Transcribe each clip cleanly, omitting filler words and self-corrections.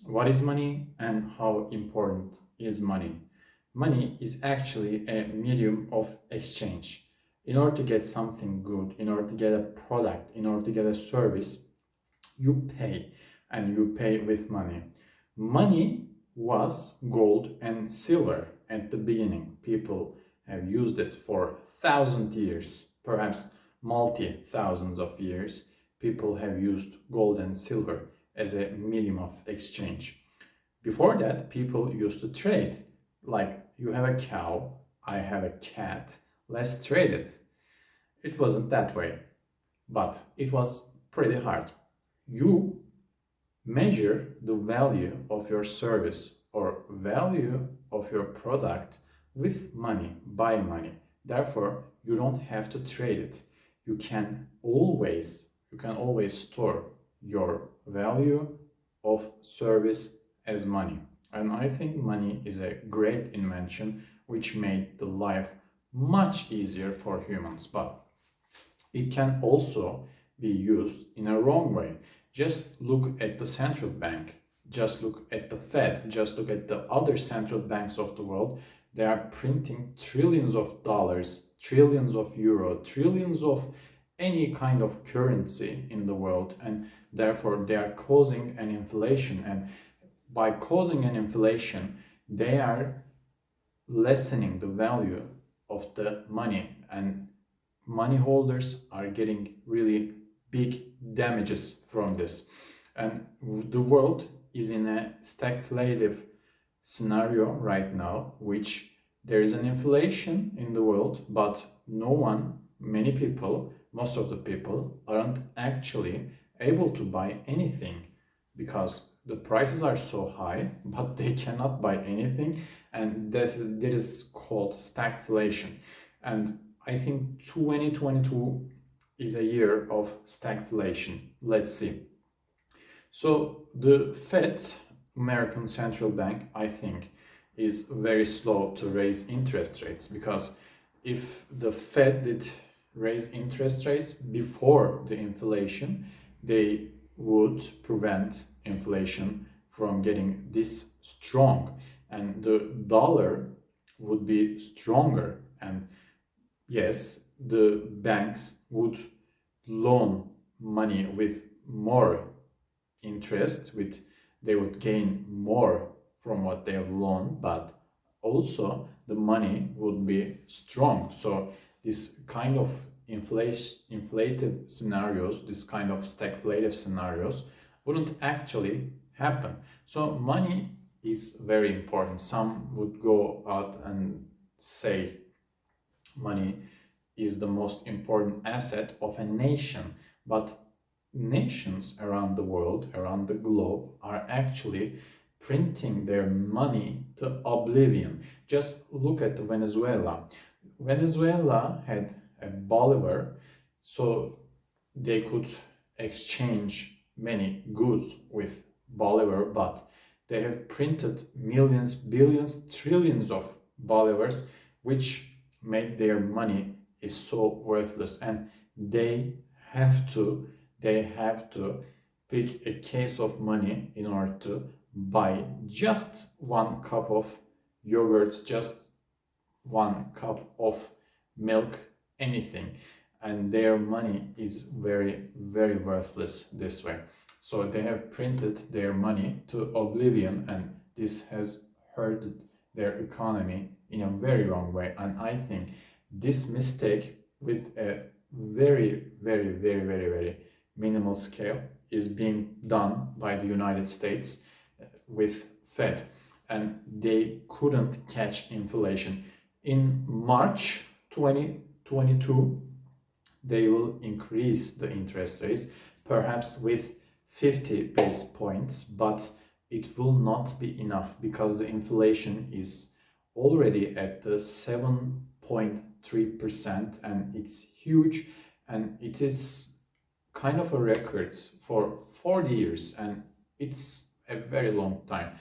What is money and how important is money? Money is actually a medium of exchange. In order to get something good, in order to get a product, in order to get a service, you pay, and you pay with money. Money was gold and silver at the beginning. People have used it for 1,000 years, perhaps multi thousands of years. People have used gold and silver as a medium of exchange. Before that, people used to trade. Like, you have a cow, I have a cat, let's trade it. It wasn't that way, but it was pretty hard. You measure the value of your service or value of your product with money, by money. Therefore, you don't have to trade it. You can always store your value of service as money. And I think money is a great invention which made the life much easier for humans. But it can also be used in a wrong way. Just look at the central bank, just look at the Fed, just look at the other central banks of the world. They are printing trillions of dollars, trillions of euro, trillions of any kind of currency in the world, and therefore they are causing an inflation. And by causing an inflation, they are lessening the value of the money, and money holders are getting really big damages from this. And the world is in a stagflative scenario right now, which there is an inflation in the world, but no one, many people, most of the people aren't actually able to buy anything because the prices are so high, but they cannot buy anything, and this is called stagflation. And I think 2022 is a year of stagflation. Let's see. So the Fed, American Central Bank, I think, is very slow to raise interest rates, because if the Fed did raise interest rates before the inflation, they would prevent inflation from getting this strong, and the dollar would be stronger. And yes, the banks would loan money with more interest, with they would gain more from what they have loaned, but also the money would be strong. So this kind of inflated scenarios, this kind of stagflative scenarios wouldn't actually happen. So money is very important. Some would go out and say money is the most important asset of a nation, but nations around the world, around the globe, are actually printing their money to oblivion. Just look at Venezuela. Venezuela had a bolivar, so they could exchange many goods with bolivar, but they have printed millions, billions, trillions of bolivars, which made their money is so worthless. And they have to they have to pick a case of money in order to buy just one cup of yogurt, just one cup of milk, anything. And their money is very, very worthless this way. So they have printed their money to oblivion, and this has hurted their economy in a very wrong way. And I think this mistake, with a very, very, very, very, very minimal scale, is being done by the United States with Fed, and they couldn't catch inflation. In March 2022, they will increase the interest rates, perhaps with 50 base points, but it will not be enough because the inflation is already at the 7.3%, and it's huge, and it is kind of a record for 40 years, and it's a very long time.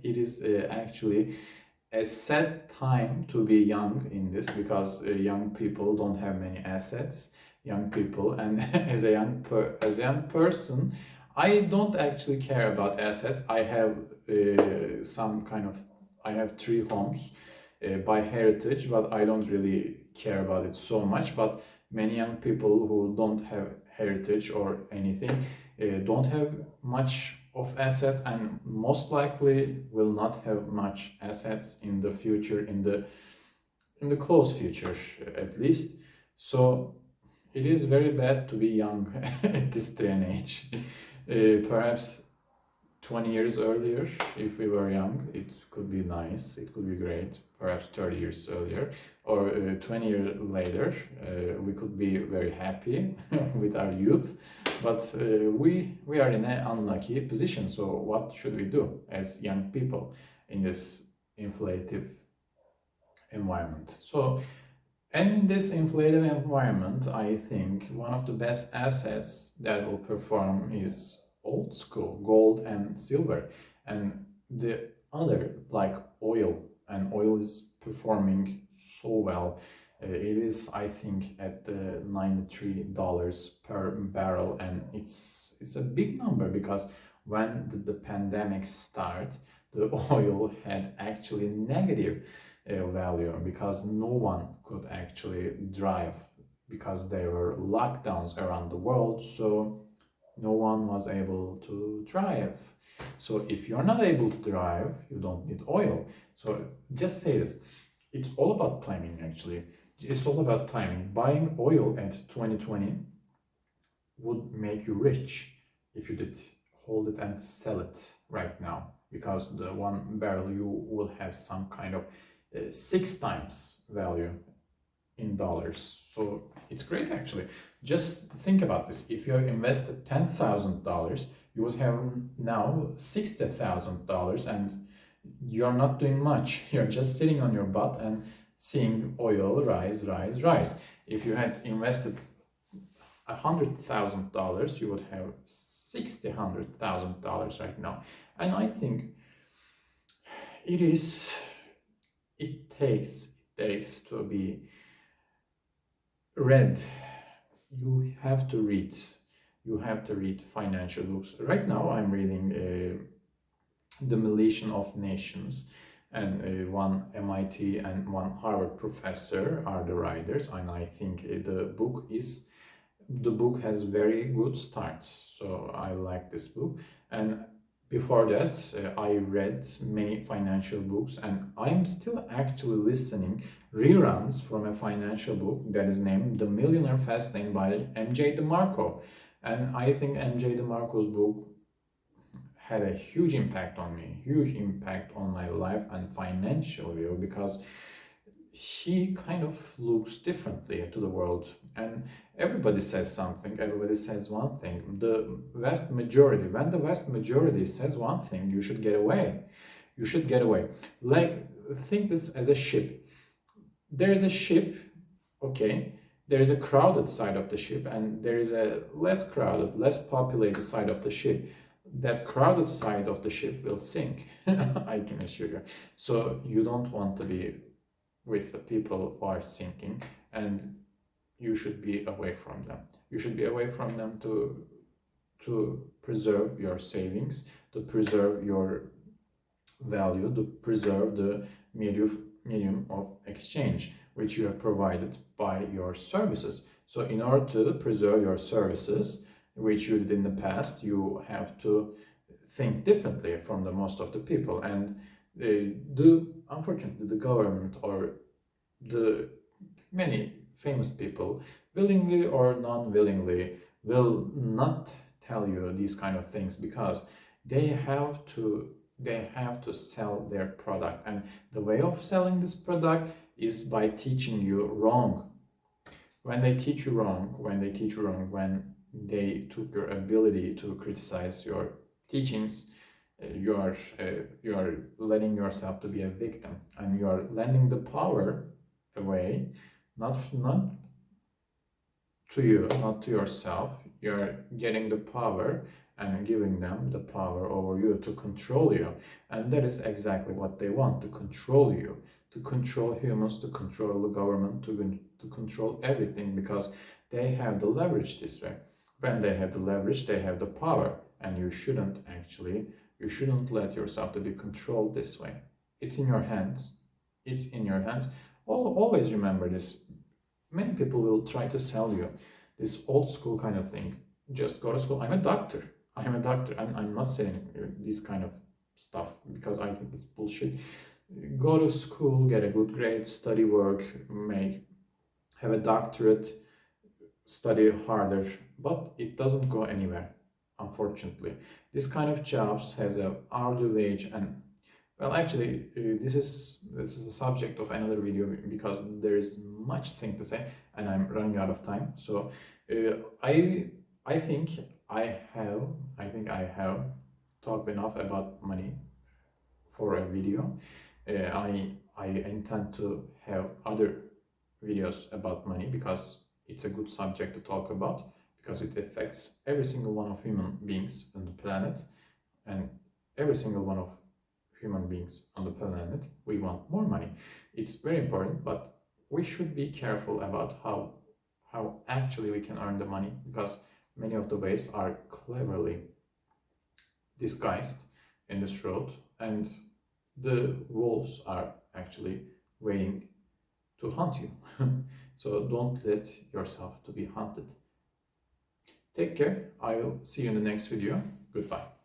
It is actually a sad time to be young in this, because young people don't have many assets. Young people, and as a young person, I don't actually care about assets. I have some kind of, I have 3 homes by heritage, but I don't really care about it so much. But many young people who don't have heritage or anything don't have much of assets, and most likely will not have much assets in the future, in the close future at least. So it is very bad to be young at this day and age. Perhaps 20 years earlier, if we were young, it could be nice, it could be great. Perhaps 30 years earlier, or 20 years later, we could be very happy with our youth. But we are in an unlucky position. So what should we do as young people in this inflative environment? So in this inflated environment, I think one of the best assets that will perform is old school, gold and silver. And the other, like oil, and oil is performing so well. It is, I think, at the $93 per barrel, and it's a big number because when the pandemic started, the oil had actually negative value because no one could actually drive because there were lockdowns around the world, so no one was able to drive. So if you're not able to drive, you don't need oil. So just say this, it's all about timing. Actually, it's all about timing. Buying oil at 2020 would make you rich if you did hold it and sell it right now, because the 1 barrel you will have some kind of 6 times value in dollars. So it's great actually. Just think about this. If you have invested $10,000, you would have now $60,000, and you're not doing much. You're just sitting on your butt and seeing oil rise, rise, rise. If you had invested $100,000, you would have $600,000 right now. And I think it is, it takes to be read. You have to read. You have to read financial books. Right now, I'm reading The Militia of Nations, and one MIT and one Harvard professor are the writers, and I think the book has very good start. So I like this book. And before that, I read many financial books, and I'm still actually listening reruns from a financial book that is named The Millionaire Fastlane by MJ DeMarco. And I think MJ DeMarco's book had a huge impact on me, huge impact on my life and financial view, because he kind of looks differently to the world. And everybody says something, everybody says one thing. The vast majority, when the vast majority says one thing, you should get away. You should get away. Like, think this as a ship. There is a ship, okay, there is a crowded side of the ship, and there is a less crowded, less populated side of the ship. That crowded side of the ship will sink, I can assure you. So you don't want to be with the people who are sinking, and you should be away from them. You should be away from them to preserve your savings, to preserve your value, to preserve the medium of exchange which you have provided by your services. So in order to preserve your services, which you did in the past, you have to think differently from the most of the people. And unfortunately, the government or the many famous people, willingly or non-willingly, will not tell you these kind of things, because they have to sell their product, and the way of selling this product is by teaching you wrong. When they teach you wrong, when they took your ability to criticize your teachings, you are letting yourself to be a victim, and you are lending the power away, not to you, not to yourself. You are getting the power and giving them the power over you, to control you. And that is exactly what they want, to control you, to control humans, to control the government, to control everything, because they have the leverage this way. When they have the leverage, they have the power. and you shouldn't actually. You shouldn't let yourself to be controlled this way. It's in your hands. It's in your hands. Always remember this. Many people will try to sell you this old school kind of thing. Just go to school. I'm a doctor. I'm a doctor. And I'm not saying this kind of stuff because I think it's bullshit. Go to school, get a good grade, study work, have a doctorate, study harder, but it doesn't go anywhere, unfortunately. This kind of jobs has a hourly wage, and well, actually, this is a subject of another video because there is much thing to say, and I'm running out of time. So, I think I have talked enough about money for a video. I intend to have other videos about money because it's a good subject to talk about because it affects every single one of human beings on the planet, and every single one of human beings on the planet we want more money. It's very important, but we should be careful about how actually we can earn the money because many of the ways are cleverly disguised in this road, and the wolves are actually waiting to hunt you. So don't let yourself to be hunted. Take care. I'll see you in the next video. Goodbye.